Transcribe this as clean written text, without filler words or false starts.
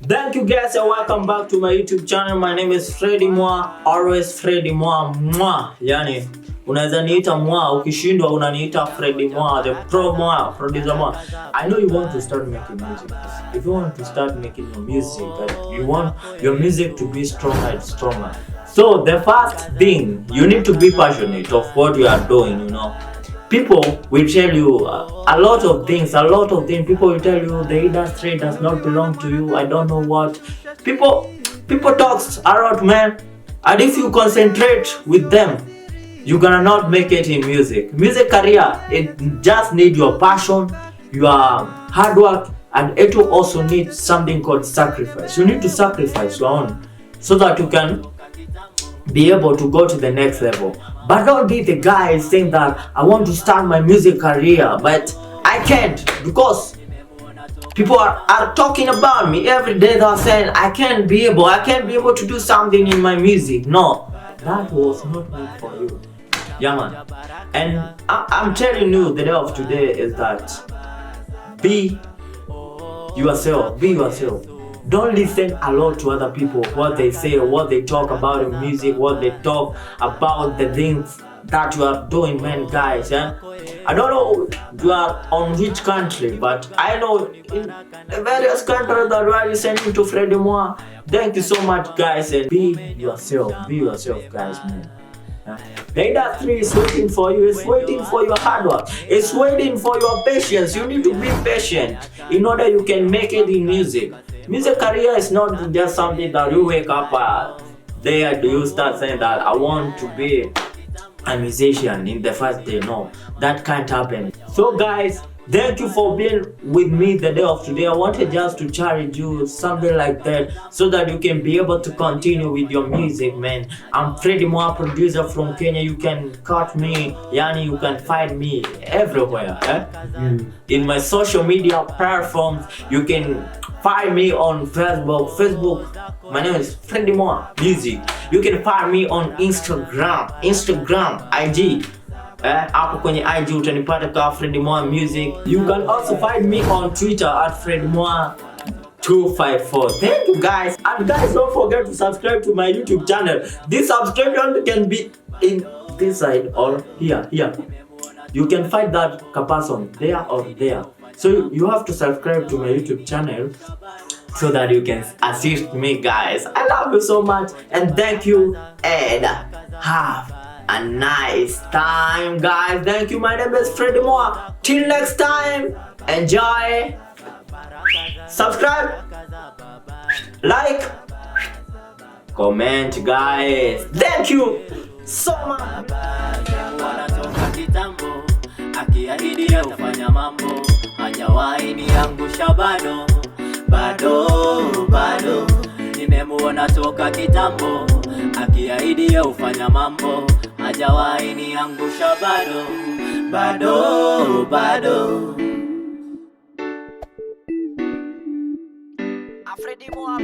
Thank you guys and welcome back to my YouTube channel. My name is Freddy Mwa, always Freddy Mwa. Yani unaweza niita Mwa, ukishindwa unaniita Freddy Mwa, the pro Mwa, producer Mwa. I know you want to start making music. If you want to start making your music, you want your music to be stronger and stronger. So the first thing, you need to be passionate of what you are doing, you know. People will tell you a lot of things. People will tell you the industry does not belong to you. I don't know what. People talks a lot, man. And if you concentrate with them, you're gonna not make it in music. Music career, it just need your passion, your hard work, and it will also need something called sacrifice. You need to sacrifice your own so that you can be able to go to the next level. But don't be the guy saying that I want to start my music career but I can't because people are talking about me every day. They're saying I can't be able to do something in my music. No, that was not meant for you. Yeah, man. And I'm telling you, the day of today is that be yourself. Be yourself. Don't listen a lot to other people, what they say, what they talk about in music, what they talk about the things that you are doing, man, guys. I don't know you are on which country, but I know in the various countries that you are listening to Freddy Mwa. Thank you so much, guys, and be yourself, guys, man. The industry is waiting for you. It's waiting for your hard work. It's waiting for your patience. You need to be patient in order you can make it in music. Music career is not just something that you wake up there do you start saying that I want to be a musician in the first day. No, that can't happen. So guys, thank you for being with me the day of today. I wanted just to challenge you something like that so that you can be able to continue with your music, man. I'm Freddy Mwa, producer from Kenya. You can catch me, yani you can find me everywhere. In my social media platforms, you can find me on Facebook. My name is Freddy Mwa Music. You can find me on Instagram, IG. Hapo kwenye IG utanipata kama Freddy Mwa Music. You can also find me on Twitter at Freddy Mwa 254. Thank you guys. And guys, don't forget to subscribe to my YouTube channel. This subscription can be in this side or here. You can find that capacity there or there. So you have to subscribe to my YouTube channel so that you can assist me, guys. I love you so much and thank you and have a nice time, guys. Thank you. My name is Freddy Mwa. Till next time, enjoy, subscribe, like, comment, guys. Thank you so much. Akiahidi ufanya mambo, hajawahi niangusha bado. Nimemuona toka kitambo, akiahidi ufanya mambo, hajawahi niangusha bado. Freddy Mwa.